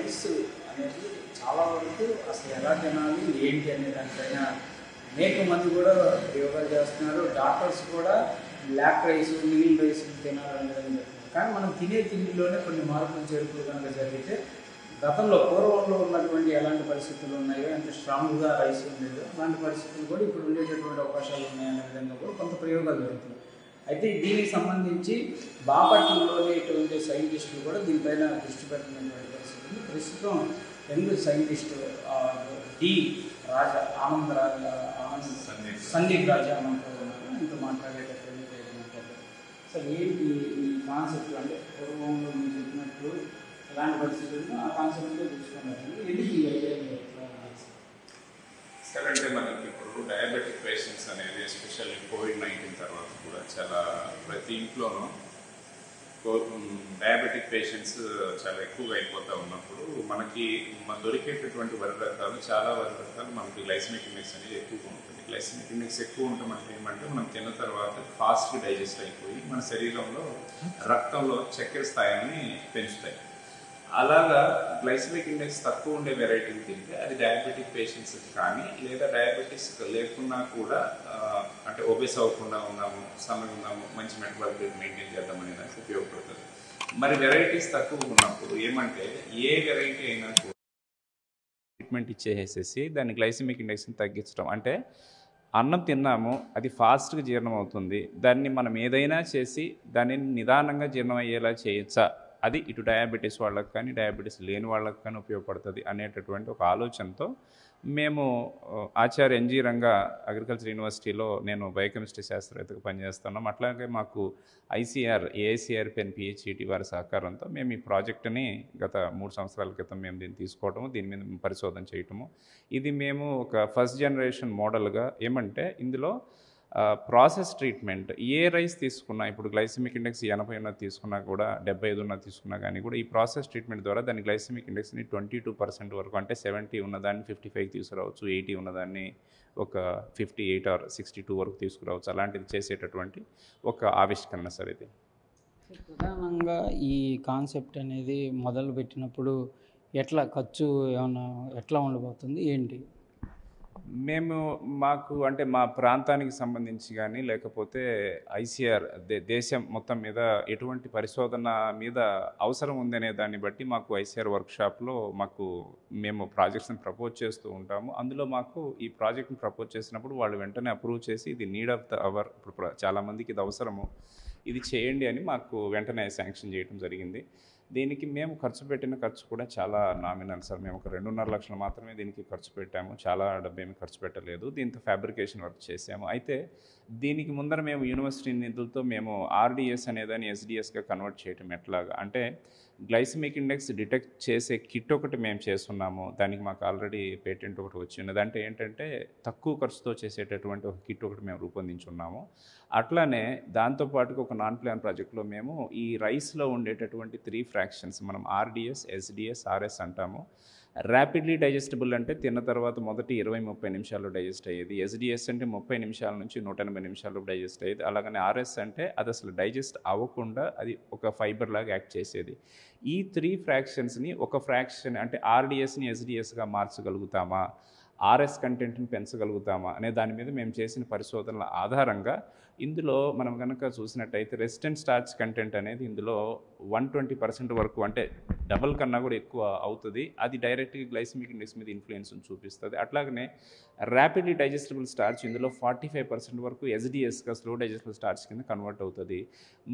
Rice అనేది చాలా వరకు అసలు ఎలా తినాలి ఏంటి అనే దానిపైన అనేక మంది కూడా ప్రయోగాలు చేస్తున్నారు. డాక్టర్స్ కూడా బ్లాక్ రైస్, నీల్ రైస్ తినాలని చెప్తున్నారు. కానీ మనం తినే తిండిలోనే కొన్ని మార్పులు చేర్పులు కనుక జరిగితే గతంలో పూర్వంలో ఉన్నటువంటి ఎలాంటి పరిస్థితులు ఉన్నాయో, ఎంత స్ట్రాంగ్గా రైస్ ఉండేదో అలాంటి పరిస్థితులు కూడా ఇప్పుడు ఉండేటటువంటి అవకాశాలు ఉన్నాయనే విధంగా కూడా కొంత ప్రయోగాలు జరుగుతున్నాయి. అయితే దీనికి సంబంధించి బాపట్లలోని ఇటువంటి సైంటిస్టులు కూడా దీనిపైన దృష్టి పెట్టినటువంటి పరిస్థితులు ప్రస్తుతం యంగ్ సైంటిస్టు డి రాజా సందీప్ రాజా మనతో ఇంట్లో మాట్లాడేటటువంటి ప్రయత్నం. అసలు ఏంటి ఈ కాన్సెప్ట్ అంటే పూర్వంలో మీరు చెప్పినట్టు ఎలాంటి పరిస్థితుల్లో ఆ కాన్సెప్ట్తో చూసుకున్నారు ఎందుకు ఈ ఐడియా సార్? అంటే మనకి ఇప్పుడు డయాబెటిక్ పేషెంట్స్ అనేది ఎస్పెషల్లీ కోవిడ్-19 తర్వాత కూడా చాలా ప్రతి ఇంట్లోనూ డయాబెటిక్ పేషెంట్స్ చాలా ఎక్కువగా అయిపోతూ ఉన్నప్పుడు మనకి దొరికేటటువంటి వరి రకాలు చాలా వరి రకాలు మనకి గ్లైసెమిక్ ఇండెక్స్ అనేది ఎక్కువగా ఉంటుంది. గ్లైసెమిక్ ఇండెక్స్ ఎక్కువ ఉంటే మనకి ఏమంటే మనం తిన్న తర్వాత ఫాస్ట్గా డైజెస్ట్ అయిపోయి మన శరీరంలో రక్తంలో చక్కెర స్థాయిని పెంచుతాయి. అలాగా గ్లైసెమిక్ ఇండెక్స్ తక్కువ ఉండే వెరైటీని తింటే అది డయాబెటిక్ పేషెంట్స్కి కానీ లేదా డయాబెటీస్ లేకున్నా కూడా అంటే ఒబేస్ అవ్వకుండా ఉన్నాము, సన్నగా ఉన్నాము, మంచి మెటబాలిక్ రేట్ మెయింటైన్ చేద్దాం అనే దానికి ఉపయోగపడుతుంది. మరి వెరైటీస్ తక్కువ ఉన్నప్పుడు ఏమంటే ఏ వెరైటీ అయినా కూడా ట్రీట్మెంట్ ఇచ్చేసేసి దాన్ని గ్లైసెమిక్ ఇండెక్స్ని తగ్గించడం. అంటే అన్నం తిన్నాము, అది ఫాస్ట్గా జీర్ణం అవుతుంది, దాన్ని మనం ఏదైనా చేసి దానిని నిదానంగా జీర్ణం అయ్యేలా చేయొచ్చా, అది ఇటు డయాబెటీస్ వాళ్ళకి కానీ డయాబెటీస్ లేని వాళ్ళకి కానీ ఉపయోగపడుతుంది అనేటటువంటి ఒక ఆలోచనతో మేము ఆచార్య ఎన్జీ రంగా అగ్రికల్చర్ యూనివర్సిటీలో నేను బయోకెమిస్ట్రీ శాస్త్రవేత్తగా పనిచేస్తున్నాం. అట్లాగే మాకు ఏఐసిఆర్ పెన్ పిహెచ్ఈటి వారి సహకారంతో మేము ఈ ప్రాజెక్టుని గత 3 సంవత్సరాల క్రితం మేము దీన్ని తీసుకోవటము, దీని మీద పరిశోధన చేయటము. ఇది మేము ఒక ఫస్ట్ జనరేషన్ మోడల్గా ఏమంటే ఇందులో ప్రాసెస్ ట్రీట్మెంట్ ఏ రైస్ తీసుకున్నా, ఇప్పుడు గ్లైసెమిక్ ఇండెక్స్ 80 ఉన్నది తీసుకున్నా కూడా 75 ఉన్నది తీసుకున్నా కానీ కూడా ఈ ప్రాసెస్ ట్రీట్మెంట్ ద్వారా దాని గ్లైసెమిక్ ఇండెక్స్ని 22% వరకు, అంటే 70 ఉన్నదాన్ని 55 తీసుకురావచ్చు, 80 ఉన్నదాన్ని ఒక 58 or 62 వరకు తీసుకురావచ్చు. అలాంటిది చేసేటటువంటి ఒక ఆవిష్కరణ సార్ ఇది. ప్రధానంగా ఈ కాన్సెప్ట్ అనేది మొదలు పెట్టినప్పుడు ఎట్లా ఖర్చు ఏమన్నా ఎట్లా ఉండబోతుంది ఏంటి? మేము మాకు అంటే మా ప్రాంతానికి సంబంధించి కానీ లేకపోతే ఐసిఆర్ దేశం మొత్తం మీద ఎటువంటి పరిశోధన మీద అవసరం ఉందనే దాన్ని బట్టి మాకు ఐసిఆర్ వర్క్షాప్లో మేము ప్రాజెక్ట్స్ని ప్రపోజ్ చేస్తూ ఉంటాము. అందులో మాకు ఈ ప్రాజెక్ట్ని ప్రపోజ్ చేసినప్పుడు వాళ్ళు వెంటనే అప్రూవ్ చేసి ఇది నీడ్ ఆఫ్ ద అవర్, ఇప్పుడు చాలామందికి ఇది అవసరము, ఇది చేయండి అని మాకు వెంటనే శాంక్షన్ చేయడం జరిగింది. దీనికి మేము ఖర్చు పెట్టిన ఖర్చు కూడా చాలా నామినల్ సార్. మేము ఒక 2.5 లక్షలు మాత్రమే దీనికి ఖర్చు పెట్టాము, చాలా డబ్బు ఏమి ఖర్చు పెట్టలేదు. దీంతో ఫ్యాబ్రికేషన్ వర్క్ చేసాము. అయితే దీనికి ముందర మేము యూనివర్సిటీ నిధులతో మేము ఆర్డిఎస్ అనేదాన్ని ఎస్డిఎస్గా కన్వర్ట్ చేయటం ఎట్లాగా అంటే గ్లైసెమిక్ ఇండెక్స్ డిటెక్ట్ చేసే కిట్ ఒకటి మేము చేస్తున్నాము. దానికి మాకు ఆల్రెడీ పేటెంట్ ఒకటి వచ్చి ఉన్నది. అంటే ఏంటంటే తక్కువ ఖర్చుతో చేసేటటువంటి ఒక కిట్ ఒకటి మేము రూపొందించున్నాము. అట్లానే దాంతోపాటుగా ఒక నాన్ ప్లాన్ ప్రాజెక్ట్లో మేము ఈ రైస్లో ఉండేటటువంటి 3 ఫ్రాక్షన్స్ మనం ఆర్డిఎస్, ఎస్డిఎస్, ఆర్ఎస్ అంటాము. ర్యాపిడ్లీ డైజెస్టబుల్ అంటే తిన్న తర్వాత మొదటి 20-30 నిమిషాల్లో డైజెస్ట్ అయ్యేది. ఎస్డిఎస్ అంటే 30 నిమిషాల నుంచి 180 నిమిషాల్లో డైజెస్ట్ అయ్యేది. అలాగనే ఆర్ఎస్ అంటే అది అసలు డైజెస్ట్ అవ్వకుండా అది ఒక ఫైబర్ లాగా యాక్ట్ చేసేది. ఈ 3 ఫ్రాక్షన్స్ని ఒక ఫ్రాక్షన్ అంటే ఆర్డిఎస్ని ఎస్డిఎస్గా మార్చగలుగుతామా, ఆర్ఎస్ కంటెంట్ని పెంచగలుగుతామా అనే దాని మీద మేము చేసిన పరిశోధనల ఆధారంగా ఇందులో మనం కనుక చూసినట్టయితే రెసిస్టెంట్ స్టార్చ్ కంటెంట్ అనేది ఇందులో 120% వరకు, అంటే డబల్ కన్నా కూడా ఎక్కువ అవుతుంది. అది డైరెక్ట్గా గ్లైసెమిక్ ఇండెక్స్ మీద ఇన్ఫ్లుయెన్స్ చూపిస్తుంది. అట్లాగనే ర్యాపిడ్లీ డైజెస్టబుల్ స్టార్చ్ ఇందులో 45% వరకు ఎస్డిఎస్గా స్లో డైజెస్టబుల్ స్టార్చ్ కింద కన్వర్ట్ అవుతుంది.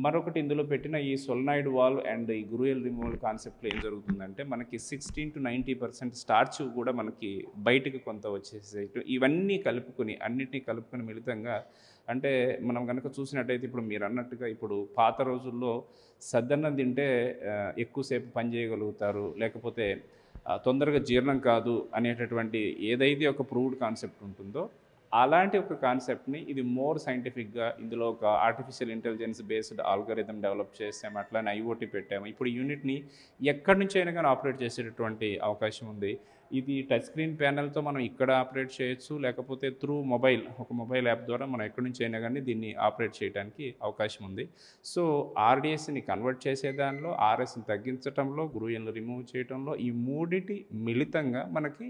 మరొకటి ఇందులో పెట్టిన ఈ సొలనాయిడ్ వాల్వ్ అండ్ ఈ గ్రూయల్ రిమూవల్ కాన్సెప్ట్లో ఏం జరుగుతుందంటే మనకి 16 to 90% స్టార్చ్ కూడా మనకి బయటకు కొంత వచ్చేసే, ఇవన్నీ కలుపుకొని అన్నిటినీ కలుపుకొని మిళితంగా అంటే మనం కనుక చూసినట్టయితే ఇప్పుడు మీరు అన్నట్టుగా ఇప్పుడు పాత రోజుల్లో సద్దన్నం తింటే ఎక్కువసేపు పని చేయగలుగుతారు, లేకపోతే తొందరగా జీర్ణం కాదు అనేటటువంటి ఏదైతే ఒక ప్రూవ్డ్ కాన్సెప్ట్ ఉంటుందో అలాంటి ఒక కాన్సెప్ట్ని ఇది మోర్ సైంటిఫిక్గా ఇందులో ఒక artificial intelligence based algorithm develop చేసాము, అట్లానే ఐఓటీ పెట్టాము. ఇప్పుడు యూనిట్ని ఎక్కడి నుంచి అయినా కానీ ఆపరేట్ చేసేటటువంటి అవకాశం ఉంది. ఇది టచ్ స్క్రీన్ ప్యానెల్తో మనం ఇక్కడ ఆపరేట్ చేయొచ్చు, లేకపోతే త్రూ ఒక మొబైల్ యాప్ ద్వారా మనం ఎక్కడి నుంచి అయినా కానీ దీన్ని ఆపరేట్ చేయడానికి అవకాశం ఉంది. సో ఆర్డిఎస్ని కన్వర్ట్ చేసే దానిలో, ఆర్ఎస్ని తగ్గించడంలో, గ్లూయన్లు రిమూవ్ చేయడంలో, ఈ మూడిటి మిళితంగా మనకి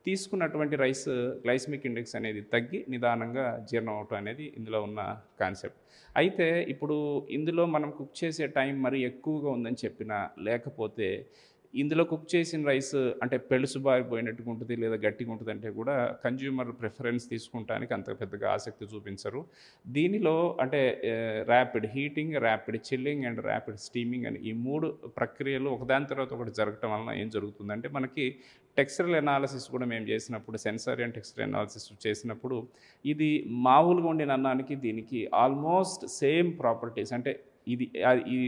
తీసుకున్నటువంటి రైస్ గ్లైసమిక్ ఇండెక్స్ అనేది తగ్గి నిదానంగా జీర్ణం అవటం అనేది ఇందులో ఉన్న కాన్సెప్ట్. అయితే ఇప్పుడు ఇందులో మనం కుక్ చేసే టైం మరి ఎక్కువగా ఉందని చెప్పినా, లేకపోతే ఇందులో కుక్ చేసిన రైస్ అంటే పెళుసు బారిపోయినట్టుగా ఉంటుంది లేదా గట్టిగా ఉంటుంది అంటే కూడా కన్జ్యూమర్ ప్రిఫరెన్స్ తీసుకుంటానికి అంత పెద్దగా ఆసక్తి చూపించరు. దీనిలో అంటే rapid heating, rapid chilling and rapid steaming అని ఈ 3 ప్రక్రియలు ఒకదాని తర్వాత ఒకటి జరగటం వలన ఏం జరుగుతుందంటే మనకి టెక్స్చరల్ ఎనాలిసిస్ కూడా మేము చేసినప్పుడు, సెన్సరీ అండ్ టెక్స్చరల్ ఎనాలిసిస్ చేసినప్పుడు ఇది మామూలుగా ఉండిన అన్నానికి దీనికి ఆల్మోస్ట్ సేమ్ ప్రాపర్టీస్, అంటే ఇది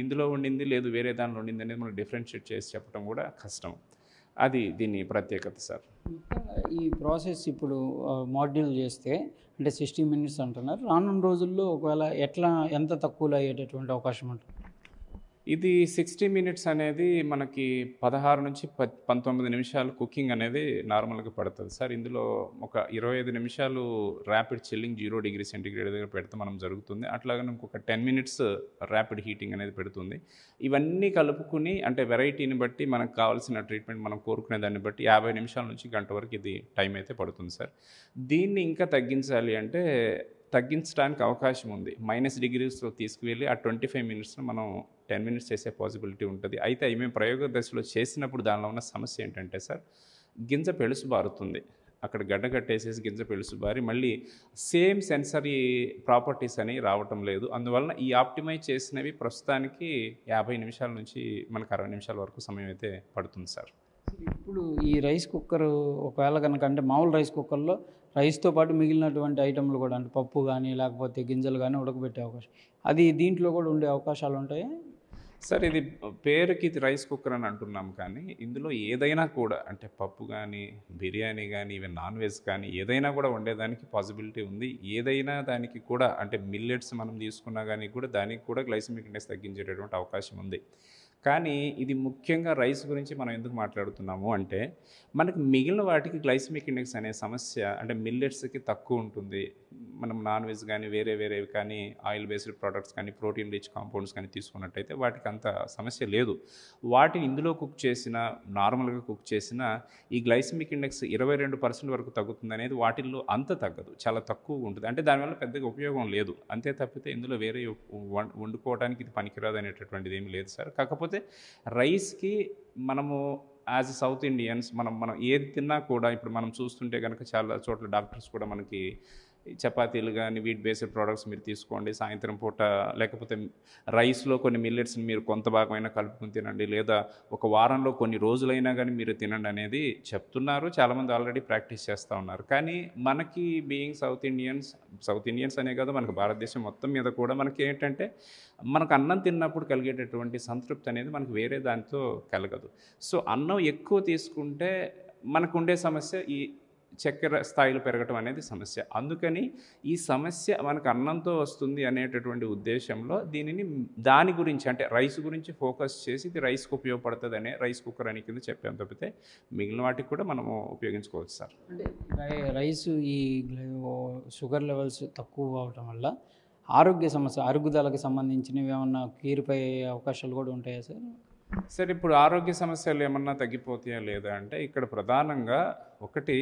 ఇందులో ఉండింది లేదు వేరే దానిలో ఉండింది అనేది మనం డిఫరెన్షియేట్ చేసి చెప్పడం కూడా కష్టం. అది దీని ప్రత్యేకత సార్. ముఖ్యంగా ఈ ప్రాసెస్ ఇప్పుడు మాడ్యూల్ చేస్తే అంటే 60 మినిట్స్ అంటున్నారు. రానున్న రోజుల్లో ఒకవేళ ఎంత తక్కువలో అయ్యేటటువంటి అవకాశం ఉంటుంది? ఇది 60 మినిట్స్ అనేది మనకి 16 నుంచి 19 నిమిషాలు కుకింగ్ అనేది నార్మల్గా పడుతుంది సార్. ఇందులో ఒక 25 నిమిషాలు ర్యాపిడ్ చిల్లింగ్ 0 డిగ్రీ సెంటిగ్రేడ్ దగ్గర పెడితే మనం జరుగుతుంది. అట్లాగే ఇంకొక 10 మినిట్స్ ర్యాపిడ్ హీటింగ్ అనేది పెడుతుంది. ఇవన్నీ కలుపుకుని అంటే వెరైటీని బట్టి మనకు కావాల్సిన ట్రీట్మెంట్ మనం కోరుకునే దాన్ని బట్టి 50 నిమిషాల నుంచి గంట వరకు ఇది టైం అయితే పడుతుంది సార్. దీన్ని ఇంకా తగ్గించాలి అంటే తగ్గించడానికి అవకాశం ఉంది. -డిగ్రీస్లో తీసుకువెళ్ళి ఆ 25 మినిట్స్ను మనం 10 మినిట్స్ చేసే పాసిబిలిటీ ఉంటుంది. అయితే అవి మేము ప్రయోగ దశలో చేసినప్పుడు దానిలో ఉన్న సమస్య ఏంటంటే సార్, గింజ పెళుసు బారుతుంది. అక్కడ గడ్డ కట్టేసేసి గింజ పెళుసు బారి మళ్ళీ సేమ్ సెన్సరీ ప్రాపర్టీస్ అని రావటం లేదు. అందువలన ఈ ఆప్టిమైజ్ చేసినవి ప్రస్తుతానికి 50 నిమిషాల నుంచి మనకు 60 నిమిషాల వరకు సమయం అయితే పడుతుంది సార్. ఇప్పుడు ఈ రైస్ కుక్కర్ ఒకవేళ కనుక అంటే మామూలు రైస్ కుక్కర్లో రైస్తో పాటు మిగిలినటువంటి ఐటెంలు కూడా అంటే పప్పు కానీ లేకపోతే గింజలు కానీ ఉడకబెట్టే అవకాశం, అది దీంట్లో కూడా ఉండే అవకాశాలు ఉంటాయి సార్. ఇది పేరుకి ఇది రైస్ కుక్కర్ అని అంటున్నాం, కానీ ఇందులో ఏదైనా కూడా అంటే పప్పు కానీ, బిర్యానీ కానీ, ఈవెన్ నాన్ వెజ్ కానీ ఏదైనా కూడా వండేదానికి పాసిబిలిటీ ఉంది. ఏదైనా దానికి కూడా అంటే మిల్లెట్స్ మనం తీసుకున్నా కానీ కూడా దానికి కూడా గ్లైసెమిక్ ఇండెక్స్ తగ్గించేటటువంటి అవకాశం ఉంది. కానీ ఇది ముఖ్యంగా రైస్ గురించి మనం ఎందుకు మాట్లాడుతున్నాము అంటే మనకి మిగిలిన వాటికి గ్లైసెమిక్ ఇండెక్స్ అనే సమస్య అంటే మిల్లెట్స్కి తక్కువ ఉంటుంది. మనం నాన్ వెజ్ కానీ వేరేవి కానీ ఆయిల్ బేస్డ్ ప్రోడక్ట్స్ కానీ ప్రోటీన్ రిచ్ కాంపౌండ్స్ కానీ తీసుకున్నట్టయితే వాటికి అంత సమస్య లేదు. వాటిని ఇందులో కుక్ చేసిన నార్మల్గా కుక్ చేసిన ఈ గ్లైసెమిక్ ఇండెక్స్ 22% వరకు తగ్గుతుంది అనేది వాటిల్లో అంత తగ్గదు, చాలా తక్కువ ఉంటుంది. అంటే దానివల్ల పెద్దగా ఉపయోగం లేదు. అంతే తప్పితే ఇందులో వేరే వండుకోవడానికి ఇది పనికిరాదు అనేటటువంటిది ఏమి లేదు సార్. కాకపోతే రైస్కి మనము యాజ్ ఎ సౌత్ ఇండియన్స్ మనం ఏది తిన్నా కూడా ఇప్పుడు మనం చూస్తుంటే కనుక చాలా చోట్ల డాక్టర్స్ కూడా మనకి చపాతీలు కానీ వీట్ బేస్డ్ ప్రోడక్ట్స్ మీరు తీసుకోండి, సాయంత్రం పూట లేకపోతే రైస్లో కొన్ని మిల్లెట్స్ని మీరు కొంత భాగమైనా కలుపుకుని తినండి, లేదా ఒక వారంలో కొన్ని రోజులైనా కానీ మీరు తినండి అనేది చెప్తున్నారు. చాలామంది ఆల్రెడీ ప్రాక్టీస్ చేస్తూ ఉన్నారు. కానీ మనకి బీయింగ్ సౌత్ ఇండియన్స్ అనే కాదు, మనకు భారతదేశం మొత్తం మీద కూడా మనకి ఏంటంటే మనకు అన్నం తిన్నప్పుడు కలిగేటటువంటి సంతృప్తి అనేది మనకు వేరే దాంతో కలగదు. సో అన్నం ఎక్కువ తీసుకుంటే మనకు ఉండే సమస్య ఈ చక్కెర స్థాయిలు పెరగటం అనేది సమస్య. అందుకని ఈ సమస్య మనకు అన్నంతో వస్తుంది అనేటటువంటి ఉద్దేశంలో దాని గురించి అంటే రైస్ గురించి ఫోకస్ చేసి ఇది రైస్కి ఉపయోగపడుతుంది అనే రైస్ కుక్కర్ అని కింద చెప్పాం తప్పితే మిగిలిన వాటికి కూడా మనము ఉపయోగించుకోవచ్చు సార్. అంటే రైస్ ఈ షుగర్ లెవెల్స్ తక్కువ అవటం వల్ల ఆరోగ్య సమస్య అరుగుదలకు సంబంధించినవి ఏమన్నా క్లియర్పై అవకాశాలు కూడా ఉంటాయా సార్? సార్ ఇప్పుడు ఆరోగ్య సమస్యలు ఏమన్నా తగ్గిపోతాయా లేదా అంటే ఇక్కడ ప్రధానంగా ఒకటి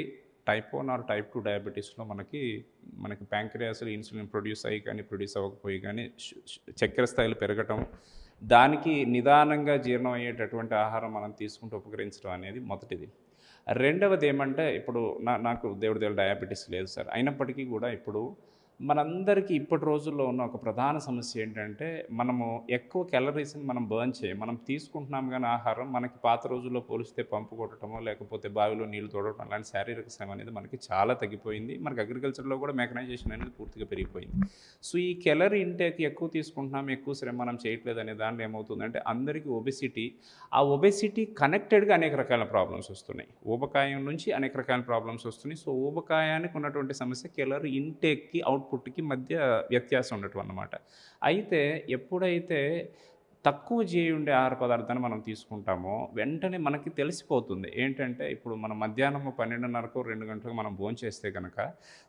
టైప్ 1 ఆర్ టైప్ 2 డయాబెటీస్లో మనకి ప్యాంక్రియాస్లో ఇన్సులిన్ ప్రొడ్యూస్ అవ్వకపోయి కానీ చక్కెర స్థాయిలు పెరగటం, దానికి నిదానంగా జీర్ణం అయ్యేటటువంటి ఆహారం మనం తీసుకుంటూ ఉపకరించడం అనేది మొదటిది. రెండవది ఏమంటే ఇప్పుడు నాకు దేవుడి డయాబెటీస్ లేదు సార్, అయినప్పటికీ కూడా ఇప్పుడు మనందరికీ ఇప్పటి రోజుల్లో ఉన్న ఒక ప్రధాన సమస్య ఏంటంటే మనము ఎక్కువ క్యాలరీస్ని మనం బర్న్ చేయం. మనం తీసుకుంటున్నాం కానీ ఆహారం మనకి పాత రోజుల్లో పోలిస్తే పంపు కొట్టడమో లేకపోతే బావిలో నీళ్లు తోడటం అలాంటి శారీరక శ్రమ అనేది మనకి చాలా తగ్గిపోయింది. మనకి అగ్రికల్చర్లో కూడా మెకనైజేషన్ అనేది పూర్తిగా పెరిగిపోయింది. సో ఈ క్యాలరీ ఇంటేక్ ఎక్కువ తీసుకుంటున్నాం, ఎక్కువ శ్రమ మనం చేయట్లేదు అనే దాంట్లో ఏమవుతుందంటే అందరికీ ఒబెసిటీ, ఆ ఒబెసిటీ కనెక్టెడ్గా అనేక రకాల ప్రాబ్లమ్స్ వస్తున్నాయి. ఊబకాయం నుంచి అనేక రకాల ప్రాబ్లమ్స్ వస్తున్నాయి. సో ఊబకాయానికి ఉన్నటువంటి సమస్య క్యాలరీ ఇంటేక్కి అవుట్పుట్కి మధ్య వ్యత్యాసం ఉండటం అన్నమాట. అయితే ఎప్పుడైతే తక్కువ చేయి ఉండే ఆహార పదార్థాన్ని మనం తీసుకుంటామో వెంటనే మనకి తెలిసిపోతుంది ఏంటంటే, ఇప్పుడు మనం మధ్యాహ్నం 12:30 2 గంటలకు మనం భోంచేస్తే కనుక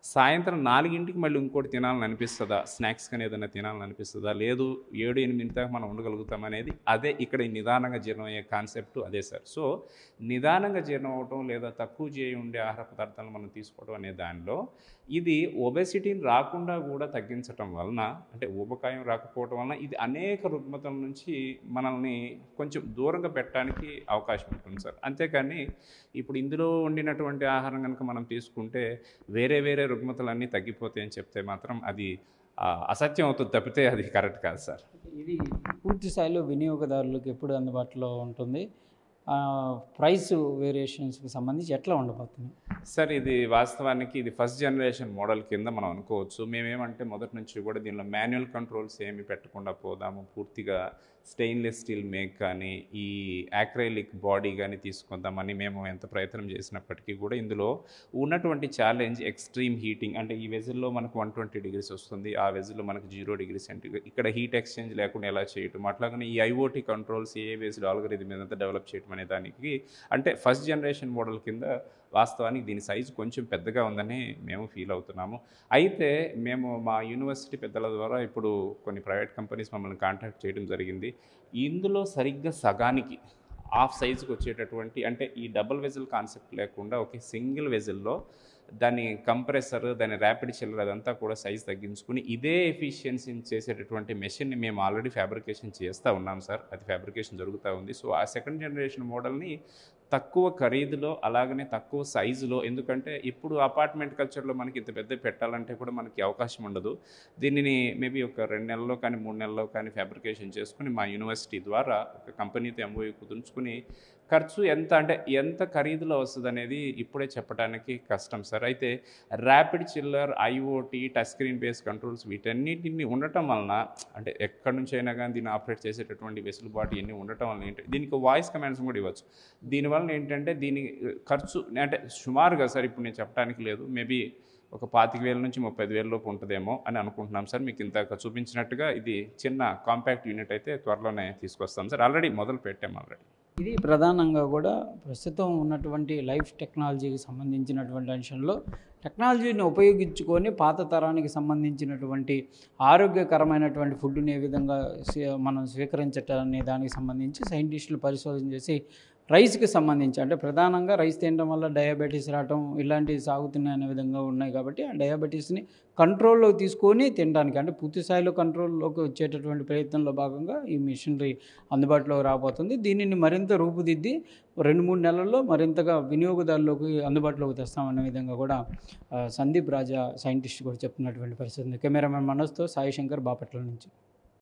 సాయంత్రం 4కి మళ్ళీ ఇంకోటి తినాలని అనిపిస్తుందా, స్నాక్స్ కానీ ఏదైనా తినాలని అనిపిస్తుందా, లేదు 7-8 దాకా మనం ఉండగలుగుతాం అనేది అదే ఇక్కడ ఈ నిదానంగా జీర్ణం అయ్యే కాన్సెప్ట్ అదే సార్. సో నిదానంగా జీర్ణం అవటం లేదా తక్కువ చేయి ఉండే ఆహార పదార్థాలను మనం తీసుకోవడం అనే దానిలో ఇది ఒబెసిటీని రాకుండా కూడా తగ్గించటం వలన, అంటే ఊబకాయం రాకపోవడం వలన ఇది అనేక రుగ్మతల నుంచి మనల్ని కొంచెం దూరంగా పెట్టడానికి అవకాశం ఉంటుంది సార్. అంతేకాని ఇప్పుడు ఇందులో వండినటువంటి ఆహారం కనుక మనం తీసుకుంటే వేరే వేరే రుగ్మతలన్నీ తగ్గిపోతాయి అని చెప్తే మాత్రం అది అసత్యం అవుతుంది తప్పితే అది కరెక్ట్ కాదు సార్. ఇది పూర్తి స్థాయిలో వినియోగదారులకు ఎప్పుడు అందుబాటులో ఉంటుంది? ప్రైస్ వేరియేషన్స్కి సంబంధించి ఎట్లా ఉండబోతుంది సార్? ఇది వాస్తవానికి ఇది ఫస్ట్ జనరేషన్ మోడల్ కింద మనం అనుకోవచ్చు. మేమేమంటే మొదటి నుంచి కూడా దీనిలో మాన్యువల్ కంట్రోల్స్ ఏమి పెట్టకుండా పోదాము, పూర్తిగా స్టెయిన్లెస్ స్టీల్ మేక్ కానీ ఈ యాక్రైలిక్ బాడీ కానీ తీసుకుందామని మేము ఎంత ప్రయత్నం చేసినప్పటికీ కూడా ఇందులో ఉన్నటువంటి ఛాలెంజ్ ఎక్స్ట్రీమ్ హీటింగ్. అంటే ఈ వెజిల్లో మనకు 120 degrees వస్తుంది, ఆ వెజిల్లో మనకు 0 degrees సెంటిగ్రేడ్. ఇక్కడ హీట్ ఎక్స్చేంజ్ లేకుండా ఎలా చేయటం, అట్లాగనే ఈ ఐఓటీ కంట్రోల్స్ ఏ బేస్డ్ ఆల్గరిథం మీద డెవలప్ చేయటం అనే దానికి అంటే ఫస్ట్ జనరేషన్ మోడల్ కింద వాస్తవానికి దీని సైజు కొంచెం పెద్దగా ఉందని మేము ఫీల్ అవుతున్నాము. అయితే మేము మా యూనివర్సిటీ పెద్దల ద్వారా ఇప్పుడు కొన్ని ప్రైవేట్ కంపెనీస్ మమ్మల్ని కాంటాక్ట్ చేయడం జరిగింది. ఇందులో సరిగ్గా సగానికి హాఫ్ సైజుకి వచ్చేటటువంటి, అంటే ఈ డబుల్ వెజిల్ కాన్సెప్ట్ లేకుండా ఒకే సింగిల్ వెజిల్లో దాని కంప్రెసర్, దాని ర్యాపిడ్ చిల్లర్ అదంతా కూడా సైజ్ తగ్గించుకుని ఇదే ఎఫిషియన్సీని చేసేటటువంటి మెషిన్ని మేము ఆల్రెడీ ఫ్యాబ్రికేషన్ చేస్తూ ఉన్నాం సార్. అది ఫ్యాబ్రికేషన్ జరుగుతూ ఉంది. సో ఆ సెకండ్ జనరేషన్ మోడల్ని తక్కువ ఖరీదులో అలాగనే తక్కువ సైజులో, ఎందుకంటే ఇప్పుడు అపార్ట్మెంట్ కల్చర్లో మనకి ఇంత పెద్ద పెట్టాలంటే కూడా మనకి అవకాశం ఉండదు. దీనిని మేబీ ఒక 2 నెలల్లో కానీ 3 నెలల్లో కానీ ఫ్యాబ్రికేషన్ చేసుకుని మా యూనివర్సిటీ ద్వారా ఒక కంపెనీతో ఎంఓయూ కుదుర్చుకుని ఖర్చు ఎంత ఖరీదులో వస్తుంది అనేది ఇప్పుడే చెప్పడానికి కష్టం సార్. అయితే rapid chiller, IoT, touch screen based controls వీటన్నిటిని ఉండటం వలన, అంటే ఎక్కడి నుంచి అయినా కానీ దీన్ని ఆపరేట్ చేసేటటువంటి వెసులుబాటు ఇవన్నీ ఉండటం వలన ఏంటి, దీనికి వాయిస్ కమాండ్స్ కూడా ఇవ్వచ్చు. దీనివల్ల ఏంటంటే దీని ఖర్చు అంటే సుమారుగా సార్ ఇప్పుడు నేను చెప్పడానికి లేదు, మేబీ ఒక 25,000 నుంచి 35,000 లోపు ఉంటుందేమో అని అనుకుంటున్నాం సార్. మీకు ఇంత చూపించినట్టుగా ఇది చిన్న కాంపాక్ట్ యూనిట్ అయితే త్వరలోనే తీసుకొస్తాం సార్. ఆల్రెడీ మొదలు పెట్టాము ఆల్రెడీ. ఇది ప్రధానంగా కూడా ప్రస్తుతం ఉన్నటువంటి లైఫ్ టెక్నాలజీకి సంబంధించినటువంటి అంశంలో టెక్నాలజీని ఉపయోగించుకొని పాత తరానికి సంబంధించినటువంటి ఆరోగ్యకరమైనటువంటి ఫుడ్ని ఏ విధంగా మనం స్వీకరించటనే దానికి సంబంధించి సైంటిస్టులు పరిశోధన చేసి రైస్కి సంబంధించి, అంటే ప్రధానంగా రైస్ తినడం వల్ల డయాబెటీస్ రావటం ఇలాంటివి సాగుతున్నాయి అనే విధంగా ఉన్నాయి. కాబట్టి ఆ డయాబెటీస్ని కంట్రోల్లోకి తీసుకొని తినడానికి, అంటే పూర్తి స్థాయిలో కంట్రోల్లోకి వచ్చేటటువంటి ప్రయత్నంలో భాగంగా ఈ మిషనరీ అందుబాటులోకి రాబోతుంది. దీనిని మరింత రూపుదిద్ది 2-3 నెలల్లో మరింతగా వినియోగదారులకు అందుబాటులోకి తెస్తామనే విధంగా కూడా సందీప్ రాజా సైంటిస్ట్ కూడా చెప్తున్నటువంటి పరిస్థితి. కెమెరామెన్ మనోజ్తో సాయి శంకర్, బాపట్ల నుంచి.